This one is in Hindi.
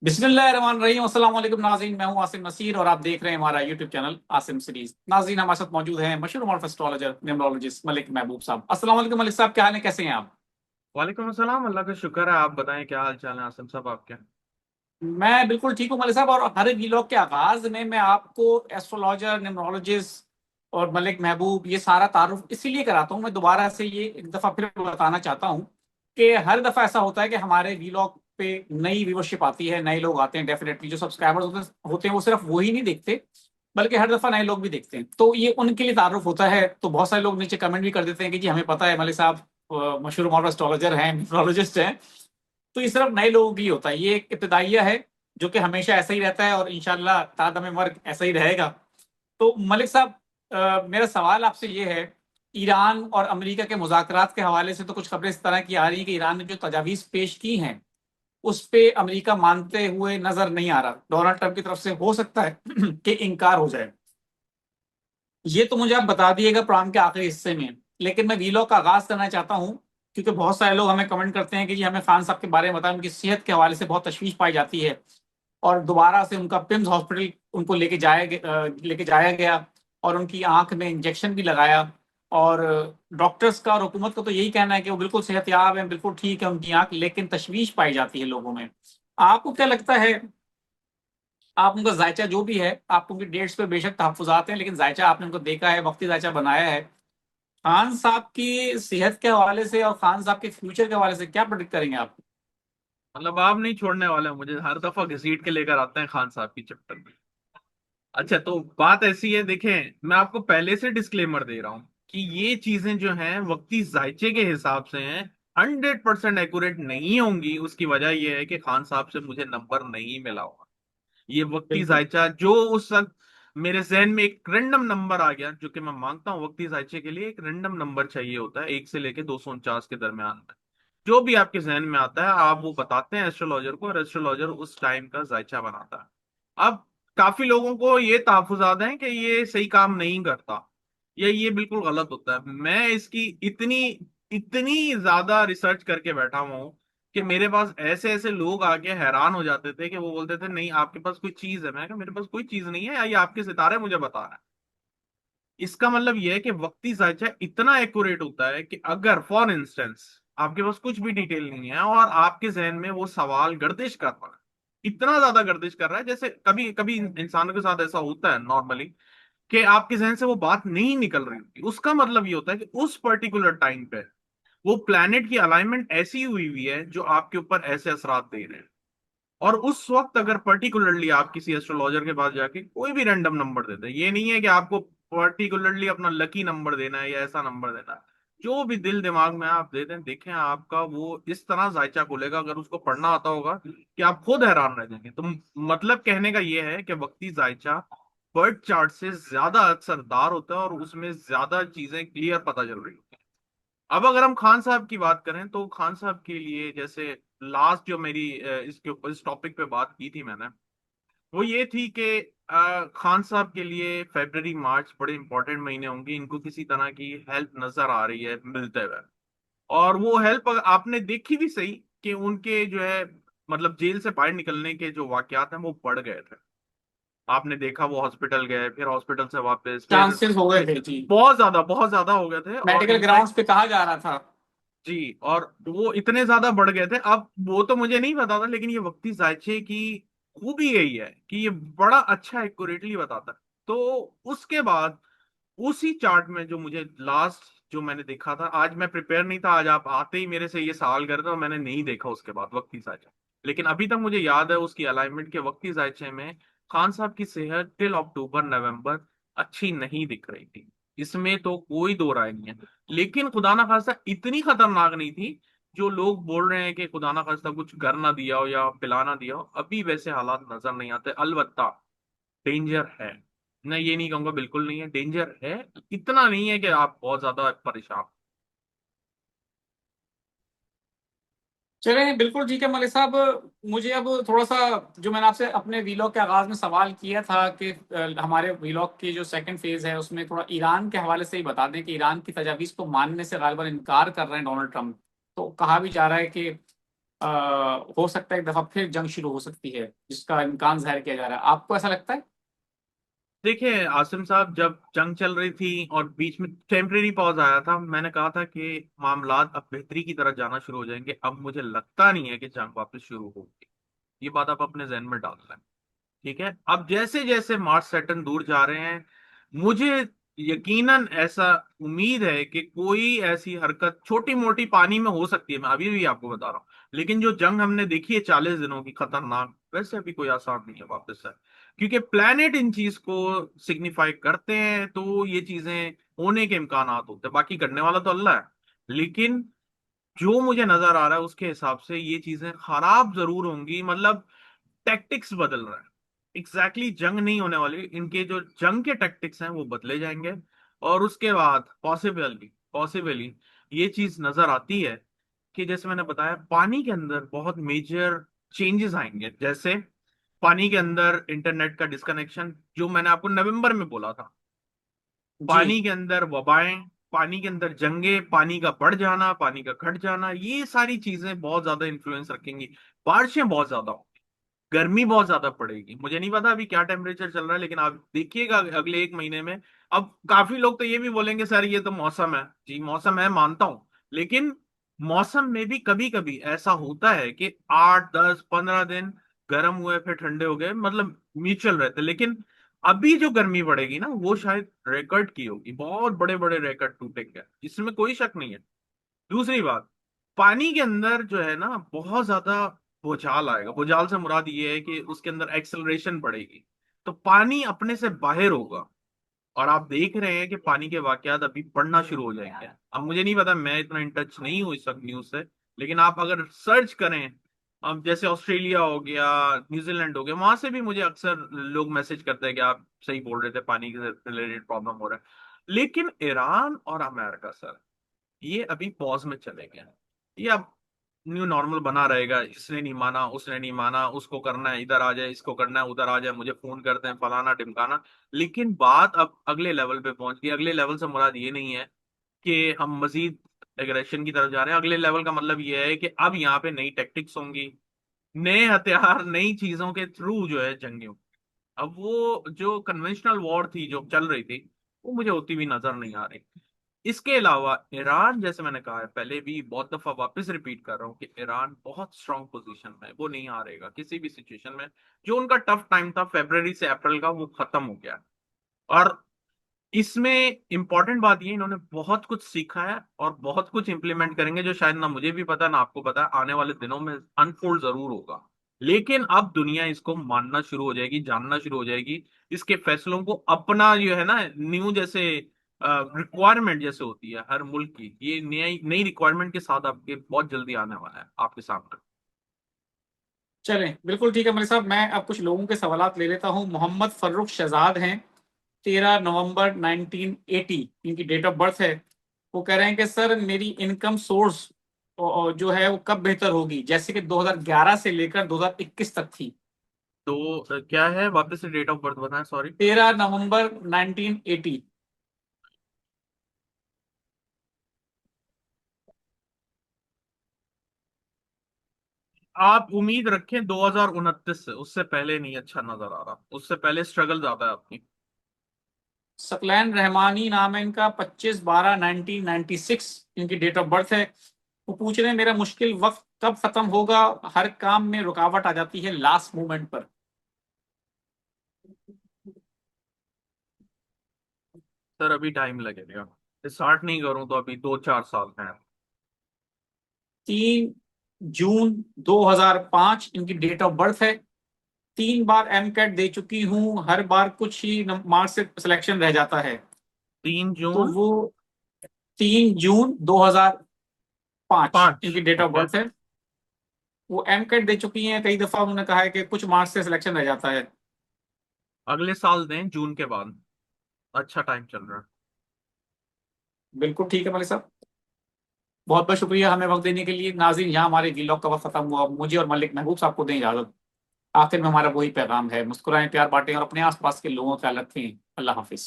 बिस्मिल्लाहिर्रहमानिर्रहीम। अस्सलाम वालेकुम नाज़रीन, मैं हूं आसिम नसीर और आप देख रहे हैं हमारा यूट्यूब चैनल आसिम सीरीज। नाज़रीन, हमारे साथ मौजूद हैं मशहूर मॉरफ एस्ट्रोलॉजर न्यूमरोलॉजिस्ट मलिक महबूब साहब। अस्सलाम वालेकुम मलिक साहब, क्या हाल है, कैसे हैं आप? वालेकुम अस्सलाम। अल्लाह का शुक्र है। आप बताएं क्या हाल चाल है आसिम साहब आपके। मैं बिल्कुल ठीक हूं मलिक साहब, और हर एक व्लॉग के आगाज में मैं आपको एस्ट्रोलॉजर, न्यूमरोलॉजिस्ट और मलिक महबूब ये सारा तारुफ इसीलिए कराता हूं। मैं दोबारा से ये एक दफा फिर बताना चाहता हूं कि हर दफा ऐसा होता है कि हमारे व्लॉग पे नई व्यूअरशिप आती है, नए लोग आते हैं। डेफिनेटली जो सब्सक्राइबर्स होते हैं वो सिर्फ वही नहीं देखते, बल्कि हर दफा नए लोग भी देखते हैं, तो ये उनके लिए तारुफ होता है। तो बहुत सारे लोग नीचे कमेंट भी कर देते हैं कि जी हमें पता है मलिक साहब मशहूर मॉडल एस्ट्रोलॉजर हैं, न्यूमरोलॉजिस्ट हैं। तो ये सिर्फ नए लोगों की ही होता है, ये एक इब्तदाइया है जो कि हमेशा ऐसा ही रहता है और इंशाल्लाह तादम मर्ग ऐसा ही रहेगा। तो मलिक साहब, मेरा सवाल आपसे ये है, ईरान और अमेरिका के मुज़ाकरात के हवाले से तो कुछ खबरें इस तरह की आ रही हैं कि ईरान ने जो तजावीज़ पेश की हैं उस पे अमेरिका मानते हुए नजर नहीं आ रहा। डोनाल्ड ट्रंप की तरफ से हो सकता है कि इनकार हो जाए। ये तो मुझे आप बता दिएगा प्रोग्राम के आखिरी हिस्से में, लेकिन मैं वीलॉग का आगाज करना चाहता हूँ क्योंकि बहुत सारे लोग हमें कमेंट करते हैं कि जी हमें खान साहब के बारे में बताएं, उनकी सेहत के हवाले से बहुत तशवीश पाई जाती है। और दोबारा से उनका पिम्स हॉस्पिटल उनको लेके जाया गया और उनकी आंख में इंजेक्शन भी लगाया। और डॉक्टर्स का और हुकूमत का तो यही कहना है कि वो बिल्कुल सेहतयाब है, बिल्कुल ठीक है उनकी आंख, लेकिन तशवीश पाई जाती है लोगों में। आपको क्या लगता है? आप उनका जायचा जो भी है, आप उनकी डेट्स पे बेशक तहफुजात हैं, लेकिन जायचा आपने उनको देखा है, वक्ती जायचा बनाया है। खान साहब की सेहत के हवाले से और खान साहब के फ्यूचर के हवाले से क्या प्रेडिक्ट करेंगे आप? मतलब आप नहीं छोड़ने वाले हैं, मुझे हर दफा घसीट के लेकर आते हैं खान साहब की चैप्टर में। अच्छा, तो बात ऐसी है, देखें मैं आपको पहले से डिस्क्लेमर दे रहा हूं कि ये चीजें जो हैं वक्ती जायचे के हिसाब से हैं, 100% एक्यूरेट नहीं होंगी। उसकी वजह यह है कि खान साहब से मुझे नंबर नहीं मिला होगा। ये वक्ती बिल्कुल। जायचा जो उस वक्त मेरे जहन में एक रेंडम नंबर आ गया, जो कि मैं मांगता हूँ वक्ती जायचे के लिए एक रेंडम नंबर चाहिए होता है, 1 से लेके 249 के दरमियान में। जो भी आपके जहन में आता है आप वो बताते हैं एस्ट्रोलॉजर को, और एस्ट्रोलॉजर उस टाइम का जायचा बनाता है। अब काफी लोगों को ये तहफुजात हैं कि ये सही काम नहीं करता या ये बिल्कुल गलत होता है। मैं इसकी इतनी इतनी ज्यादा रिसर्च करके बैठा हुआ हूं कि मेरे पास ऐसे ऐसे लोग आके हैरान हो जाते थे कि वो बोलते थे नहीं आपके पास कोई चीज है। मैं कहा मेरे पास कोई चीज नहीं है, ये आपके सितारे मुझे बता रहे हैं। इसका मतलब यह है कि वक्ती जायचा इतना एक्यूरेट होता है कि अगर फॉर इंस्टेंस आपके पास कुछ भी डिटेल नहीं है और आपके जहन में वो सवाल गर्दिश कर रहा है, इतना ज्यादा गर्दिश कर रहा है, जैसे कभी कभी इंसानों के साथ ऐसा होता है नॉर्मली कि आपके जहन से वो बात नहीं निकल रही होती, उसका मतलब ये होता है कि उस पर्टिकुलर टाइम पे वो प्लैनेट की अलाइनमेंट ऐसी हुई हुई है जो आपके ऊपर ऐसे असरात दे रहे हैं। और उस वक्त अगर पर्टिकुलरली आप किसी एस्ट्रोलॉजर के पास जाके कोई भी रैंडम नंबर देते हैं, ये नहीं है कि आपको पर्टिकुलरली अपना लकी नंबर देना है या ऐसा नंबर देना है, जो भी दिल दिमाग में आप दे दें, देखें आपका वो इस तरह जायचा खुलेगा, अगर उसको पढ़ना आता होगा कि आप खुद हैरान रह जाएंगे। तो मतलब कहने का ये है कि वक्ती जायचा बर्थ चार्ट से ज्यादा असरदार होता है और उसमें ज्यादा चीजें क्लियर पता चल रही होती हैं। अब अगर हम खान साहब की बात करें तो खान साहब के लिए जैसे लास्ट जो मेरी इसके ऊपर इस टॉपिक पे बात की थी मैंने, वो ये थी कि खान साहब के लिए फरवरी मार्च बड़े इंपॉर्टेंट महीने होंगे। इनको किसी तरह की हेल्प नजर आ रही है मिलते हुए, और वो हेल्प आपने देखी भी सही कि उनके जो है मतलब जेल से बाहर निकलने के जो वाकयात हैं वो बढ़ गए थे। आपने देखा वो हॉस्पिटल गए, फिर हॉस्पिटल से वापस, फिर चांसेस हो गए थे जी। बहुत ज्यादा हो गए थे, और मेडिकल इनफैक्ट ग्राउंड्स पे कहा जा रहा था। जी, और वो इतने ज्यादा बढ़ गए थे। अब वो तो मुझे नहीं पता था, लेकिन ये वक्ती जायचे की खूबी यही है कि ये बड़ा अच्छा एक्यूरेटली बताता है। तो उसके बाद उसी चार्ट में जो मुझे लास्ट जो मैंने देखा था, आज मैं प्रिपेयर नहीं था, आज आप आते ही मेरे से ये सवाल कर रहे थे और मैंने नहीं देखा उसके बाद वक्ती जायचा। लेकिन अभी तक मुझे याद है उसकी अलाइनमेंट के वक्ती जायचे में खान साहब की सेहत टिल अक्टूबर नवंबर अच्छी नहीं दिख रही थी, इसमें तो कोई दो राय नहीं है। लेकिन खुदा ना खास्ता इतनी खतरनाक नहीं थी जो लोग बोल रहे हैं कि खुदा ना खास्ता कुछ कर ना दिया हो या पिला ना दिया हो। अभी वैसे हालात नजर नहीं आते, अलबत्ता डेंजर है। मैं ये नहीं कहूंगा बिल्कुल नहीं है, डेंजर है। इतना नहीं है कि आप बहुत ज्यादा परेशान। चलें, बिल्कुल ठीक है मलिक साहब। मुझे अब थोड़ा सा, जो मैंने आपसे अपने वीलॉग के आगाज में सवाल किया था कि हमारे वीलॉग की जो सेकंड फेज है उसमें थोड़ा ईरान के हवाले से ही बता दें कि ईरान की तजावीज़ को मानने से गालिबा इनकार कर रहे हैं डोनाल्ड ट्रंप। तो कहा भी जा रहा है कि हो सकता है एक दफा फिर जंग शुरू हो सकती है, जिसका इम्कान जाहिर किया जा रहा है। आपको ऐसा लगता है? देखिए आसिम साहब, जब जंग चल रही थी और बीच में टेम्परेरी पॉज आया था, मैंने कहा था कि मामलात अब बेहतरी की तरफ जाना शुरू हो जाएंगे। अब मुझे लगता नहीं है कि जंग वापस शुरू होगी। ये बात आप अपने जहन में डाल लें। ठीक है, अब जैसे जैसे मार्स सैटर्न दूर जा रहे हैं, मुझे यकीनन ऐसा उम्मीद है कि कोई ऐसी हरकत छोटी मोटी पानी में हो सकती है, मैं अभी भी आपको बता रहा हूँ। लेकिन जो जंग हमने देखी है 40 दिनों की खतरनाक, वैसे अभी कोई आसार नहीं है वापस से। क्योंकि प्लेनेट इन चीज को सिग्निफाई करते हैं, तो ये चीजें होने के इम्कान होते हैं। बाकी करने वाला तो अल्लाह है। लेकिन जो मुझे नजर आ रहा है उसके हिसाब से ये चीजें खराब जरूर होंगी। मतलब टैक्टिक्स बदल रहे हैं। एग्जैक्टली जंग नहीं होने वाली, इनके जो जंग के टैक्टिक्स हैं वो बदले जाएंगे। और उसके बाद पॉसिबली पॉसिबली ये चीज नजर आती है कि जैसे मैंने बताया, पानी के अंदर बहुत मेजर चेंजेस आएंगे। जैसे पानी के अंदर इंटरनेट का डिस्कनेक्शन, जो मैंने आपको नवंबर में बोला था। जी। पानी के अंदर वबाएं, पानी के अंदर जंगे, पानी का बढ़ जाना, पानी का घट जाना, ये सारी चीजें बहुत ज्यादा इन्फ्लुएंस रखेंगी। बारिशें बहुत ज्यादा, गर्मी बहुत ज्यादा पड़ेगी। मुझे नहीं पता अभी क्या टेम्परेचर चल रहा है, लेकिन आप देखिएगा अगले 1 महीने में। अब काफी लोग तो ये भी बोलेंगे सर ये तो मौसम है। जी मौसम है, मानता हूं। लेकिन मौसम में भी कभी कभी ऐसा होता है कि 8 10 15 दिन गर्म हुए फिर ठंडे हो गए, मतलब म्यूचुअल रहते। लेकिन अभी जो गर्मी पड़ेगी ना, वो शायद रिकॉर्ड की होगी। बहुत बड़े बड़े रिकॉर्ड टूटेंगे, इसमें कोई शक नहीं है। दूसरी बात, पानी के अंदर जो है ना बहुत ज्यादा भूचाल आएगा। भूचाल से मुराद ये है कि उसके अंदर एक्सेलरेशन बढ़ेगी, तो पानी अपने से बाहर होगा। और आप देख रहे हैं कि पानी के वाकयात अभी बढ़ना शुरू हो जाएंगे। अब मुझे नहीं पता, मैं इतना इन टच नहीं हूँ इस वक्त न्यूज से। लेकिन आप अगर सर्च करें, अब जैसे ऑस्ट्रेलिया हो गया, न्यूजीलैंड हो गया, वहां से भी मुझे अक्सर लोग मैसेज करते हैं कि आप सही बोल रहे थे, पानी के रिलेटेड प्रॉब्लम हो रहा है। लेकिन ईरान और अमेरिका सर, ये अभी पॉज में चले गए। ये अब न्यू नॉर्मल बना रहेगा। इसने नहीं माना, उसने नहीं माना, उसको करना है इधर आ जाए, इसको करना है उधर आ जाए, मुझे फोन करते हैं फलाना ढिमकाना। लेकिन बात अब अगले लेवल पे पहुंच गई। अगले लेवल से मुराद ये नहीं है कि हम मजीद एग्रेशन की तरफ जा रहे हैं। अगले लेवल का मतलब ये है कि अब यहाँ पे नई टैक्टिक्स होंगी, नए हथियार, नई चीजों के थ्रू जो है जंगे होंगी। अब वो जो कन्वेंशनल वॉर थी जो चल रही थी, वो मुझे होती हुई नजर नहीं आ रही। इसके अलावा ईरान, जैसे मैंने कहा है पहले भी बहुत दफा, वापस रिपीट कर रहा हूँ कि ईरान बहुत स्ट्रांग पोजीशन में है। वो नहीं हारेगा किसी भी सिचुएशन में। जो उनका टफ टाइम था फरवरी से अप्रैल का, वो खत्म हो गया। और इसमें इंपॉर्टेंट बात ये, इन्होंने बहुत कुछ सीखा है और बहुत कुछ इंप्लीमेंट करेंगे, जो शायद ना मुझे भी पता ना आपको पता, आने वाले दिनों में अनफोल्ड जरूर होगा। लेकिन अब दुनिया इसको मानना शुरू हो जाएगी, जानना शुरू हो जाएगी। इसके फैसलों को अपना जो है ना, न्यू जैसे रिक्वायरमेंट जैसे होती है हर मुल्क की, ये नई नई रिक्वायरमेंट के साथ आपके बहुत जल्दी आने वाला है आपके सामने। चलें, बिल्कुल ठीक है मेरे साहब। मैं अब कुछ लोगों के सवालात ले लेता हूँ। मोहम्मद फर्रुख शहजाद हैं, 13 नवंबर 1980 इनकी डेट ऑफ बर्थ है। वो कह रहे हैं कि सर मेरी इनकम सोर्स जो है वो कब बेहतर होगी, जैसे कि 2011 से लेकर 2021 तक थी। तो क्या है, वापस से डेट ऑफ बर्थ बताएं, सॉरी। 13 नवंबर 1980। आप उम्मीद रखें 2029 से, उससे पहले नहीं अच्छा नजर आ रहा। उससे पहले स्ट्रगल ज्यादा है आपकी। सकलैन रहमानी नाम है इनका, 25/12/1996 इनकी डेट ऑफ बर्थ है। वो पूछ रहे हैं मेरा मुश्किल वक्त कब खत्म होगा, हर काम में रुकावट आ जाती है लास्ट मोमेंट पर। सर अभी टाइम लगेगा, स्टार्ट नहीं करूं तो अभी 2 4 साल हैं। 3 जून 2005 इनकी डेट ऑफ बर्थ है। 3 बार एम कैट दे चुकी हूँ, हर बार कुछ ही मार्क्स से सिलेक्शन रह जाता है। तीन तो जून वो 3 जून 2005 पांच इनकी डेट ऑफ ओके। बर्थ है। वो एम कैट दे चुकी हैं, कई दफा उन्होंने कहा है कि कुछ मार्क्स से सिलेक्शन रह जाता है। अगले साल दें, जून के बाद। अच्छा टाइम चल रहा है। बिल्कुल ठीक है मलिक साहब। बहुत बहुत शुक्रिया हमें वक्त देने के लिए। नाज़रीन, यहाँ हमारे वीलॉग का वक्त खत्म हुआ। मुझे और मलिक महबूब साहब को दें इजाजत। आखिर में हमारा वही पैगाम है, मुस्कुराएं, प्यार बांटें और अपने आसपास के लोगों का ख्याल रखें। अल्लाह हाफिज।